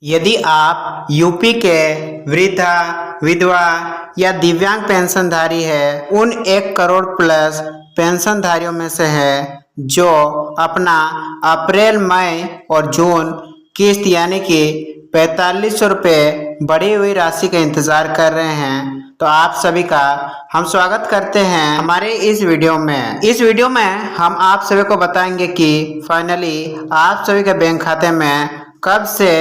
यदि आप यूपी के वृद्धा, विधवा या दिव्यांग पेंशनधारी है, उन 1 करोड़ प्लस पेंशनधारियों में से है जो अपना अप्रैल, मई और जून किस्त यानी कि 4500 रुपये बढ़ी हुई राशि का इंतजार कर रहे हैं, तो आप सभी का हम स्वागत करते हैं हमारे इस वीडियो में। इस वीडियो में हम आप सभी को बताएंगे कि फाइनली आप सभी के बैंक खाते में कब से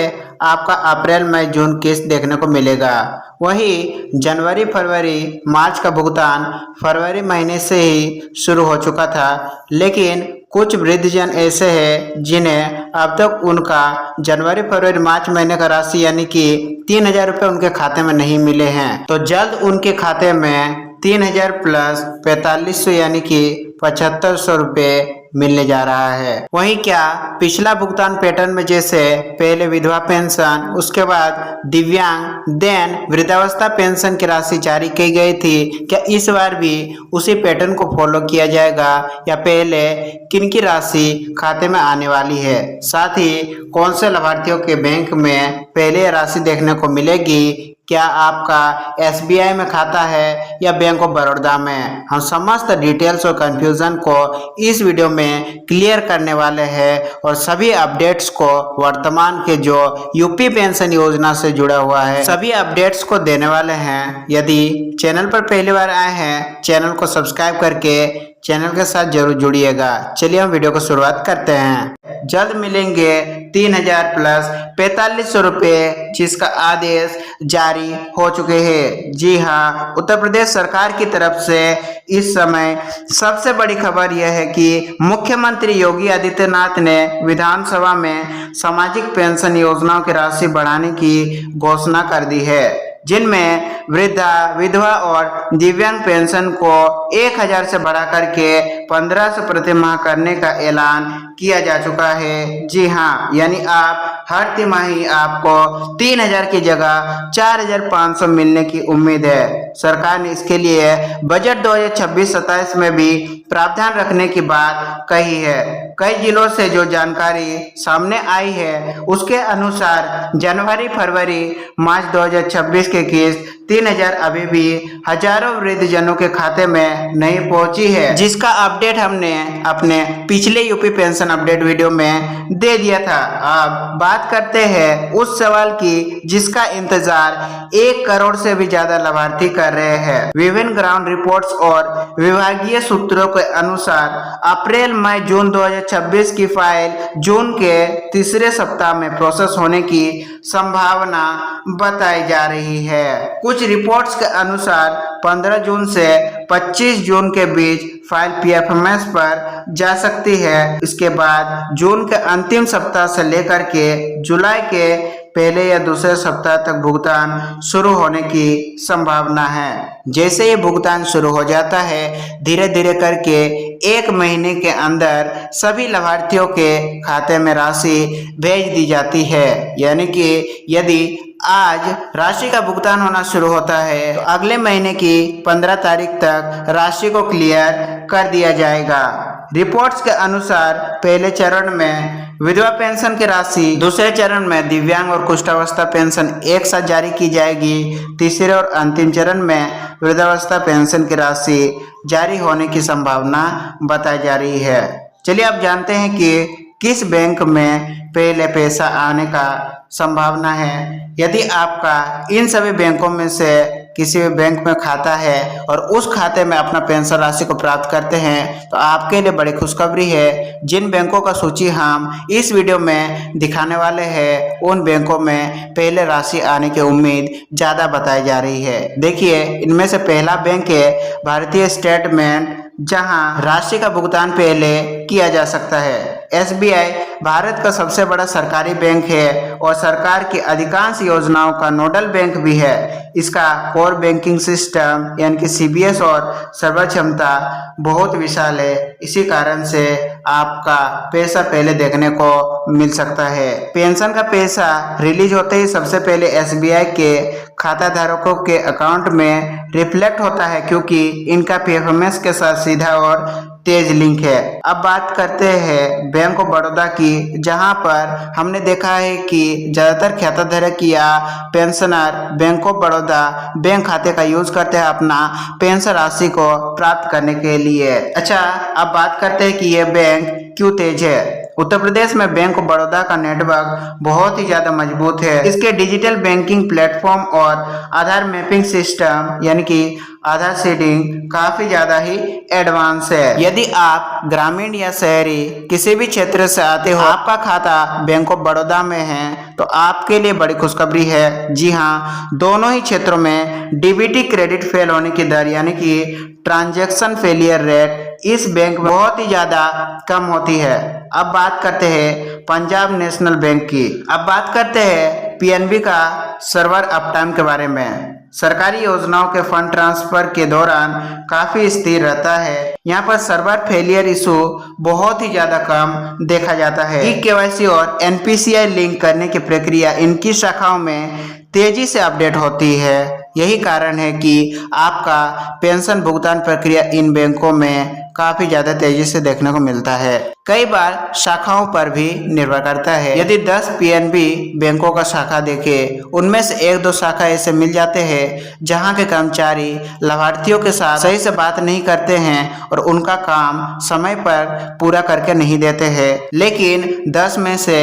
आपका अप्रैल, मई, जून किस्त देखने को मिलेगा। वही जनवरी, फरवरी, मार्च का भुगतान फरवरी महीने से ही शुरू हो चुका था, लेकिन कुछ वृद्धजन ऐसे हैं जिन्हें अब तक उनका जनवरी, फरवरी, मार्च महीने का राशि यानी कि 3000 रुपये उनके खाते में नहीं मिले हैं। तो जल्द उनके खाते में 3000 प्लस 4500 यानी कि 7500 रुपये मिलने जा रहा है। वहीं क्या पिछला भुगतान पैटर्न में जैसे पहले विधवा पेंशन, उसके बाद दिव्यांग, देन वृद्धावस्था पेंशन की राशि जारी की गई थी, क्या इस बार भी उसी पैटर्न को फॉलो किया जाएगा या पहले किनकी राशि खाते में आने वाली है, साथ ही कौन से लाभार्थियों के बैंक में पहले राशि देखने को मिलेगी, क्या आपका एसबीआई में खाता है या बैंक ऑफ बड़ौदा में, हम समस्त डिटेल्स और कंफ्यूजन को इस वीडियो में क्लियर करने वाले हैं और सभी अपडेट्स को वर्तमान के जो यूपी पेंशन योजना से जुड़ा हुआ है सभी अपडेट्स को देने वाले हैं। यदि चैनल पर पहली बार आए हैं, चैनल को सब्सक्राइब करके चैनल के साथ जरूर जुड़िएगा। चलिए हम वीडियो को शुरुआत करते हैं। जल्द मिलेंगे 3000 प्लस 4500 रुपये, जिसका आदेश जारी हो चुके हैं। जी हाँ, उत्तर प्रदेश सरकार की तरफ से इस समय सबसे बड़ी खबर यह है कि मुख्यमंत्री योगी आदित्यनाथ ने विधानसभा में सामाजिक पेंशन योजनाओं की राशि बढ़ाने की घोषणा कर दी है, जिनमें वृद्धा, विधवा और दिव्यांग पेंशन को 1000 से बढ़ा करके 1500 प्रति माह करने का ऐलान किया जा चुका है। जी हाँ, यानी आप हर तिमाही आपको 3000 की जगह 4500 मिलने की उम्मीद है। सरकार ने इसके लिए बजट 2026-27 में भी प्रावधान रखने की बात कही है। कई जिलों से जो जानकारी सामने आई है उसके अनुसार जनवरी, फरवरी, मार्च 2026 के किस्त 3000 अभी भी हजारों वृद्धजनों के खाते में नहीं पहुंची है, जिसका अपडेट हमने अपने पिछले यूपी पेंशन अपडेट वीडियो में दे दिया था। अब बात करते हैं उस सवाल की जिसका इंतजार 1 करोड़ से भी ज्यादा लाभार्थी कर रहे हैं। विभिन्न ग्राउंड रिपोर्ट्स और विभागीय सूत्रों के अनुसार अप्रैल, मई, जून 2026 की फाइल जून के तीसरे सप्ताह में प्रोसेस होने की संभावना बताई जा रही है। कुछ रिपोर्ट्स के अनुसार 15 जून से 25 जून के बीच फाइल पीएफएमएस पर जा सकती है। इसके बाद जून के अंतिम सप्ताह से लेकर के जुलाई के पहले या दूसरे सप्ताह तक भुगतान शुरू होने की संभावना है। जैसे ही भुगतान शुरू हो जाता है, धीरे धीरे करके 1 महीने के अंदर सभी लाभार्थियों के खाते में राशि भेज दी जाती है। यानी कि यदि आज राशि का भुगतान होना शुरू होता है तो अगले महीने की 15 तारीख तक राशि को क्लियर कर दिया जाएगा। रिपोर्ट्स के अनुसार पहले चरण में विधवा पेंशन की राशि, दूसरे चरण में दिव्यांग और कुष्ठावस्था पेंशन एक साथ जारी की जाएगी, तीसरे और अंतिम चरण में वृद्धावस्था पेंशन की राशि जारी होने की संभावना बताई जा रही है। चलिए अब जानते हैं कि किस बैंक में पहले पैसा आने का संभावना है। यदि आपका इन सभी बैंकों में से किसी भी बैंक में खाता है और उस खाते में अपना पेंशन राशि को प्राप्त करते हैं तो आपके लिए बड़ी खुशखबरी है। जिन बैंकों का सूची हम इस वीडियो में दिखाने वाले हैं, उन बैंकों में पहले राशि आने की उम्मीद ज़्यादा बताई जा रही है। देखिए, इनमें से पहला बैंक है भारतीय स्टेट बैंक, जहां राशि का भुगतान पहले किया जा सकता है। एसबीआई भारत का सबसे बड़ा सरकारी बैंक है और सरकार की अधिकांश योजनाओं का नोडल बैंक भी है। इसका कोर बैंकिंग सिस्टम यानी कि सीबीएस और सर्वर क्षमता बहुत विशाल है। इसी कारण से आपका पैसा पहले देखने को मिल सकता है। पेंशन का पैसा रिलीज होते ही सबसे पहले एसबीआई के खाता धारकों के अकाउंट में रिफ्लेक्ट होता है, क्योंकि इनका पीएफएमएस के साथ सीधा और तेज लिंक है। अब बात करते हैं बैंक ऑफ बड़ौदा की, जहां पर हमने देखा है कि ज्यादातर खाताधारक या pensioner bank of Baroda bank खाते का यूज करते हैं अपना पेंशन राशि को प्राप्त करने के लिए। अच्छा, अब बात करते हैं कि यह बैंक क्यों तेज है। उत्तर प्रदेश में बैंक ऑफ बड़ौदा का नेटवर्क बहुत ही ज्यादा मजबूत है। इसके डिजिटल बैंकिंग प्लेटफॉर्म और आधार मैपिंग सिस्टम यानी कि आधार सीडिंग काफी ज्यादा ही एडवांस है। यदि आप ग्रामीण या शहरी किसी भी क्षेत्र से आते हो, आपका खाता बैंक ऑफ बड़ौदा में है, तो आपके लिए बड़ी खुशखबरी है। जी हाँ, दोनों ही क्षेत्रों में डीबीटी क्रेडिट फेल होने की दर यानी कि ट्रांजैक्शन फेलियर रेट इस बैंक में बहुत ही ज्यादा कम होती है। अब बात करते हैं पंजाब नेशनल बैंक की। अब बात करते हैं पीएनबी का सर्वर अपटाइम के बारे में। सरकारी योजनाओं के फंड ट्रांसफर के दौरान काफी स्थिर रहता है। यहाँ पर सर्वर फेलियर इशू बहुत ही ज्यादा कम देखा जाता है। ई-केवाईसी और एनपीसीआई लिंक करने की प्रक्रिया इनकी शाखाओं में तेजी से अपडेट होती है। यही कारण है कि आपका पेंशन भुगतान प्रक्रिया इन बैंकों में काफी ज्यादा तेजी से देखने को मिलता है। कई बार शाखाओं पर भी निर्भर करता है। यदि 10 पीएनबी बैंकों का शाखा देखें, उनमें से 1-2 शाखा ऐसे मिल जाते हैं जहां के कर्मचारी लाभार्थियों के साथ सही से बात नहीं करते हैं और उनका काम समय पर पूरा करके नहीं देते हैं। लेकिन 10 में से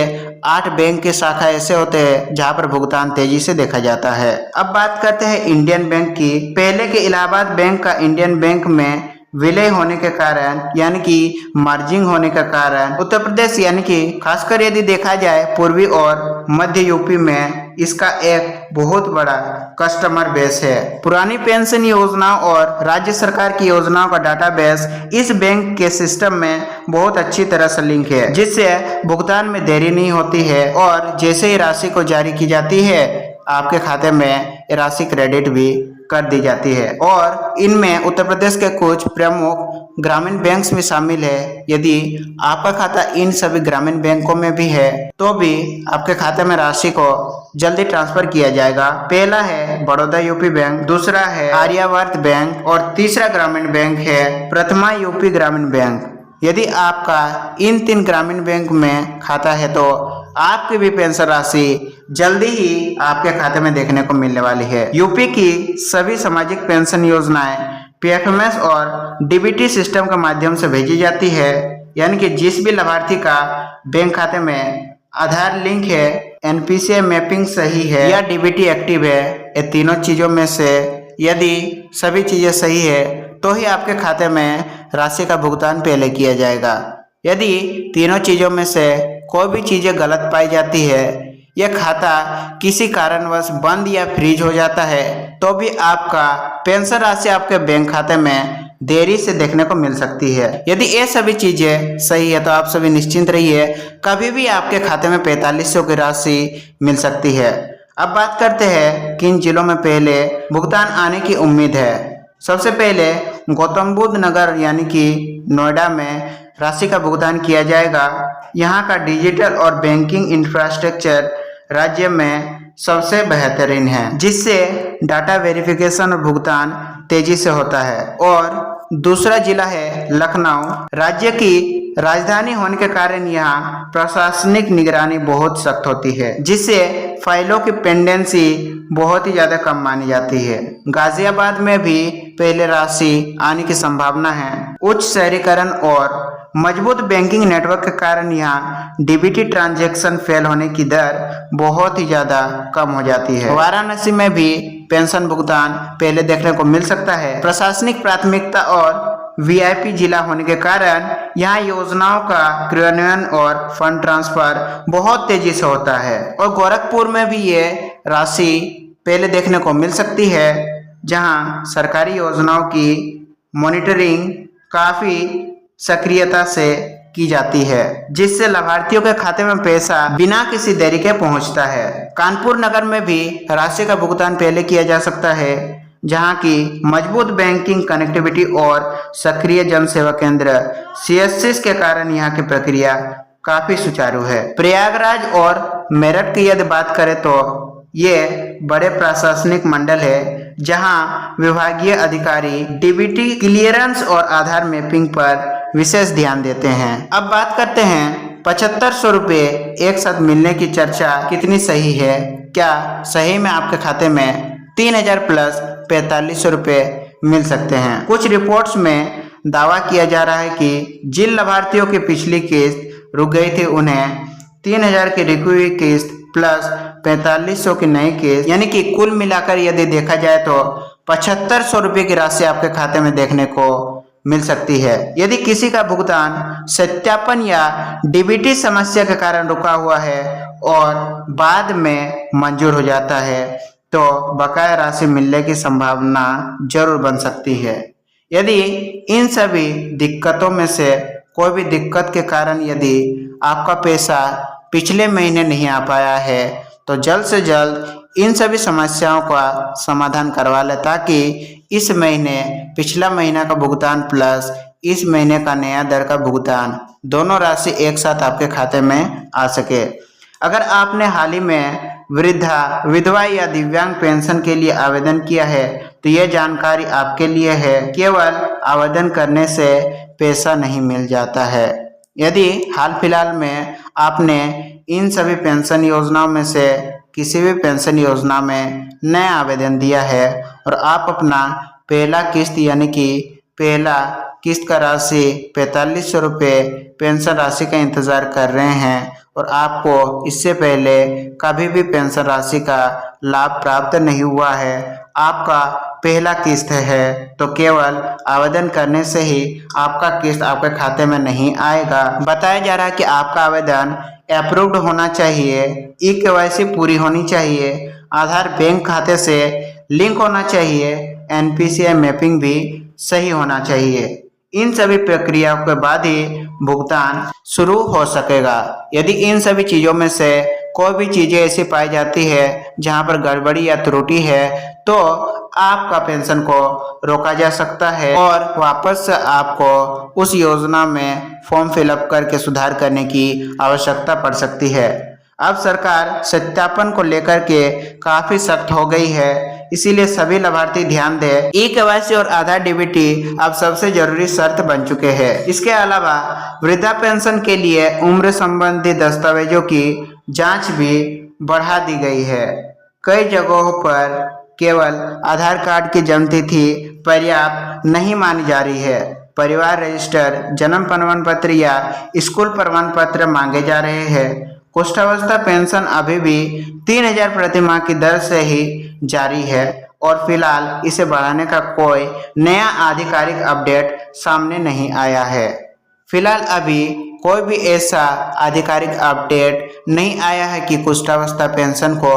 8 बैंक के शाखा ऐसे होते हैं जहां पर भुगतान तेजी से देखा जाता है। अब बात करते हैं इंडियन बैंक की। पहले के इलाहाबाद बैंक का इंडियन बैंक में विलय होने के कारण यानी कि मर्जिंग होने के कारण उत्तर प्रदेश यानी कि खासकर यदि देखा जाए पूर्वी और मध्य यूपी में इसका एक बहुत बड़ा कस्टमर बेस है। पुरानी पेंशन योजनाओं और राज्य सरकार की योजनाओं का डाटाबेस इस बैंक के सिस्टम में बहुत अच्छी तरह से लिंक है, जिससे भुगतान में देरी नहीं होती है और जैसे ही राशि को जारी की जाती है आपके खाते में राशि क्रेडिट भी कर दी जाती है। और इनमें उत्तर प्रदेश के कुछ प्रमुख ग्रामीण बैंक्स भी शामिल है। यदि आपका खाता इन सभी ग्रामीण बैंकों में भी है तो भी आपके खाते में राशि को जल्दी ट्रांसफर किया जाएगा। पहला है बड़ौदा यूपी बैंक, दूसरा है आर्यावर्त बैंक और तीसरा ग्रामीण बैंक है प्रथमा यूपी ग्रामीण बैंक। यदि आपका इन 3 ग्रामीण बैंक में खाता है तो आपकी भी पेंशन राशि जल्दी ही आपके खाते में देखने को मिलने वाली है। यूपी की सभी सामाजिक पेंशन योजनाएं पीएफएमएस और डीबीटी सिस्टम के माध्यम से भेजी जाती है, यानी कि जिस भी लाभार्थी का बैंक खाते में आधार लिंक है, एनपीसीआई मैपिंग सही है या डीबीटी एक्टिव है, ये तीनों चीजों में से यदि सभी चीजें सही है तो ही आपके खाते में राशि का भुगतान पहले किया जाएगा। यदि तीनों चीजों में से कोई भी चीजें गलत पाई जाती है, यह खाता किसी कारणवश बंद या फ्रीज हो जाता है, तो भी आपका पेंशन राशि आपके बैंक खाते में देरी से देखने को मिल सकती है। यदि ये सभी चीजें सही है तो आप सभी निश्चिंत रहिए, कभी भी आपके खाते में 4500 की राशि मिल सकती है। अब बात करते हैं किन जिलों में पहले भुगतान आने की उम्मीद है। सबसे पहले गौतम बुद्ध नगर यानी कि नोएडा में राशि का भुगतान किया जाएगा। यहाँ का डिजिटल और बैंकिंग इंफ्रास्ट्रक्चर राज्य में सबसे बेहतरीन है, जिससे डाटा वेरिफिकेशन और भुगतान तेजी से होता है। और दूसरा जिला है लखनऊ। राज्य की राजधानी होने के कारण यहाँ प्रशासनिक निगरानी बहुत सख्त होती है, जिससे फाइलों की पेंडेंसी बहुत ही ज्यादा कम मानी जाती है। गाजियाबाद में भी पहले राशि आने की संभावना है। उच्च शहरीकरण और मजबूत बैंकिंग नेटवर्क के कारण यहाँ डीबीटी ट्रांजैक्शन फेल होने की दर बहुत ही ज्यादा कम हो जाती है। वाराणसी में भी पेंशन भुगतान पहले देखने को मिल सकता है। प्रशासनिक प्राथमिकता और वीआईपी जिला होने के कारण यहाँ योजनाओं का क्रियान्वयन और फंड ट्रांसफर बहुत तेजी से होता है। और गोरखपुर में भी ये राशि पहले देखने को मिल सकती है, जहाँ सरकारी योजनाओं की मॉनिटरिंग काफी सक्रियता से की जाती है, जिससे लाभार्थियों के खाते में पैसा बिना किसी देरी के पहुंचता है। कानपुर नगर में भी राशि का भुगतान पहले किया जा सकता है, जहां की मजबूत बैंकिंग कनेक्टिविटी और सक्रिय जन सेवा केंद्र सीएससी के कारण यहां की प्रक्रिया काफी सुचारू है। प्रयागराज और मेरठ की यदि बात करें तो ये बड़े प्रशासनिक मंडल है, जहां विभागीय अधिकारी डीबीटी क्लियरेंस और आधार मैपिंग पर विशेष ध्यान देते हैं। अब बात करते हैं 7500 रुपये एक साथ मिलने की चर्चा कितनी सही है। क्या सही में आपके खाते में 3000 प्लस 4500 रुपये मिल सकते हैं। कुछ रिपोर्ट्स में दावा किया जा रहा है कि जिन लाभार्थियों की पिछली किस्त रुक गई थी उन्हें 3000 की रुकी हुई किस्त प्लस 4500 की नई किस्त, यानी कि कुल मिलाकर यदि देखा जाए तो 7500 रुपये की राशि आपके खाते में देखने को मिल सकती है। यदि किसी का भुगतान सत्यापन या डीबीटी समस्या के कारण रुका हुआ है और बाद में मंजूर हो जाता है तो बकाया राशि मिलने की संभावना जरूर बन सकती है। यदि इन सभी दिक्कतों में से कोई भी दिक्कत के कारण यदि आपका पैसा पिछले महीने नहीं आ पाया है तो जल्द से जल्द इन सभी समस्याओं का समाधान करवा ले, ताकि इस महीने पिछला महीना का भुगतान प्लस इस महीने का नया दर का भुगतान दोनों राशि एक साथ आपके खाते में आ सके। अगर आपने हाल ही में वृद्धा, विधवा या दिव्यांग पेंशन के लिए आवेदन किया है तो यह जानकारी आपके लिए है। केवल आवेदन करने से पैसा नहीं मिल जाता है। यदि हाल फिलहाल में आपने इन सभी पेंशन योजनाओं में से किसी भी पेंशन योजना में नया आवेदन दिया है और आप अपना पहला किस्त यानी कि पहला किस्त का राशि 4500 रुपये पेंशन राशि का इंतज़ार कर रहे हैं और आपको इससे पहले कभी भी पेंशन राशि का लाभ प्राप्त नहीं हुआ है, आपका पहला किस्त है, तो केवल आवेदन करने से ही आपका किस्त आपके खाते में नहीं आएगा। बताया जा रहा है कि आपका आवेदन अप्रूव्ड होना चाहिए, ई-केवाईसी पूरी होनी चाहिए, आधार बैंक खाते से लिंक होना चाहिए, एनपीसीआई मैपिंग भी सही होना चाहिए। इन सभी प्रक्रियाओं के बाद ही भुगतान शुरू हो सकेगा। यदि इन सभी चीज़ों में से कोई भी चीज़ें ऐसी पाई जाती है जहां पर गड़बड़ी या त्रुटि है तो आपका पेंशन को रोका जा सकता है और वापस से आपको उस योजना में फॉर्म फिलअप करके सुधार करने की आवश्यकता पड़ सकती है। अब सरकार सत्यापन को लेकर के काफ़ी सख्त हो गई है, इसीलिए सभी लाभार्थी ध्यान दें। ई-केवाईसी और आधार डीबीटी अब सबसे जरूरी शर्त बन चुके हैं। इसके अलावा वृद्धा पेंशन के लिए उम्र संबंधी दस्तावेजों की जांच भी बढ़ा दी गई है। कई जगहों पर केवल आधार कार्ड की जन्मतिथि पर्याप्त नहीं मानी जा रही है। परिवार रजिस्टर, जन्म प्रमाण पत्र या स्कूल प्रमाण पत्र मांगे जा रहे हैं। कुष्ठावस्था पेंशन अभी भी 3000 प्रति माह की दर से ही जारी है और फिलहाल इसे बढ़ाने का कोई नया आधिकारिक अपडेट सामने नहीं आया है। फिलहाल अभी कोई भी ऐसा आधिकारिक अपडेट नहीं आया है कि कुष्ठावस्था पेंशन को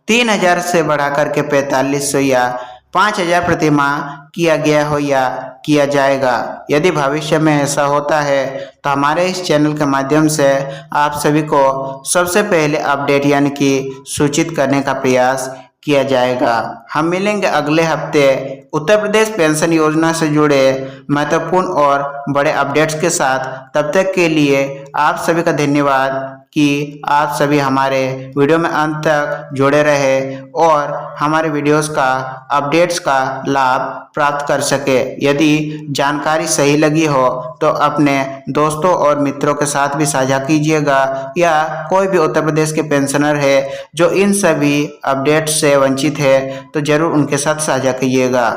3000 से बढ़ा करके 4500 या 5000 प्रति माह किया गया हो या किया जाएगा। यदि भविष्य में ऐसा होता है तो हमारे इस चैनल के माध्यम से आप सभी को सबसे पहले अपडेट यानी कि सूचित करने का प्रयास किया जाएगा। हम मिलेंगे अगले हफ्ते उत्तर प्रदेश पेंशन योजना से जुड़े महत्वपूर्ण और बड़े अपडेट्स के साथ। तब तक के लिए आप सभी का धन्यवाद कि आप सभी हमारे वीडियो में अंत तक जुड़े रहे और हमारे वीडियोस का अपडेट्स का लाभ प्राप्त कर सके। यदि जानकारी सही लगी हो तो अपने दोस्तों और मित्रों के साथ भी साझा कीजिएगा, या कोई भी उत्तर प्रदेश के पेंशनर है जो इन सभी अपडेट्स से वंचित है तो जरूर उनके साथ साझा कीजिएगा।